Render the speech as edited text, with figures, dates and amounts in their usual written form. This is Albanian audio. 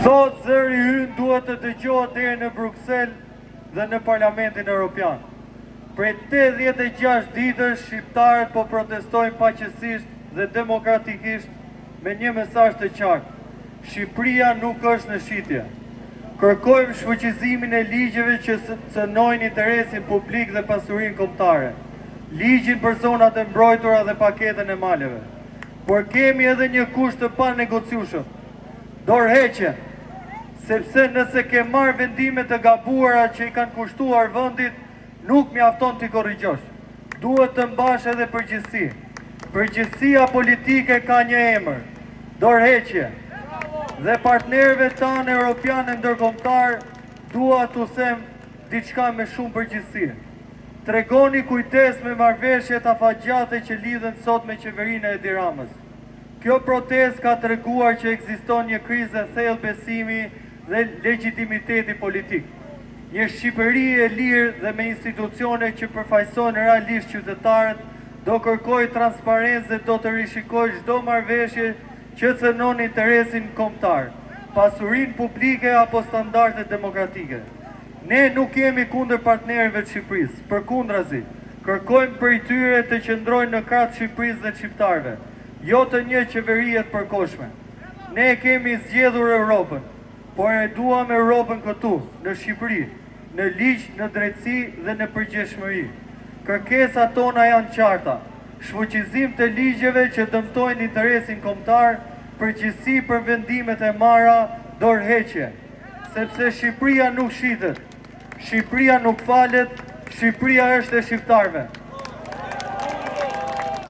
Sot zëri ynë duhet të dëgjohet deri në Bruksel dhe në Parlamentin Evropian. Prej 86 ditësh shqiptarët po protestojnë paqësisht dhe demokratikisht me një mesazh të qartë. Shqipëria nuk është në shitje. Kërkojmë shfuqizimin e ligjeve që cënojnë interesin publik dhe pasurinë kombëtare. Ligjin për zonat e mbrojtura dhe paketën e maleve. Por kemi edhe një kusht të panegociueshëm. Dorëheqjen, sepse nëse ke marrë vendime të gabuara që i kanë kushtuar vendit, nuk mjafton t'i korrigjosh. Duhet të mbash edhe përgjegjësi. Përgjegjësia politike ka një emër: dorëheqje. Dhe partnerëve tanë europianë ndërkombëtar dua t'u them diçka me shumë përgjegjësi. Tregoni kujdes me marrëveshjet afatgjate që lidhen sot me qeverinë e Edi Ramës. Kjo protestë ka treguar që ekziston një krizë e thellë besimi dhe legitimiteti politik. Një Shqipëri e lirë dhe me institucione që përfaqësojnë realisht qytetarët, do kërkoj transparencë dhe do të rishikoj çdo marrëveshje që cënon interesin kombëtar, pasurinë publike apo standardet demokratike. Ne nuk jemi kundër partnerëve të Shqipërisë, përkundrazi, kërkojmë prej tyre të qëndrojnë në krah të Shqipërisë dhe shqiptarëve, jo të një qeverie të përkohshme. Ne kemi zgjedhur Europën, por e duam Europën këtu, në Shqipëri, në ligj, në drejtësi dhe në përgjegjësi. Kërkesat tona janë qarta: shfuqizim të ligjeve që dëmtojnë interesin kombëtar, përgjegjësi për vendimet e marra, dorëheqje, sepse Shqipëria nuk shitet, Shqipëria nuk falet, Shqipëria është e shqiptarëve.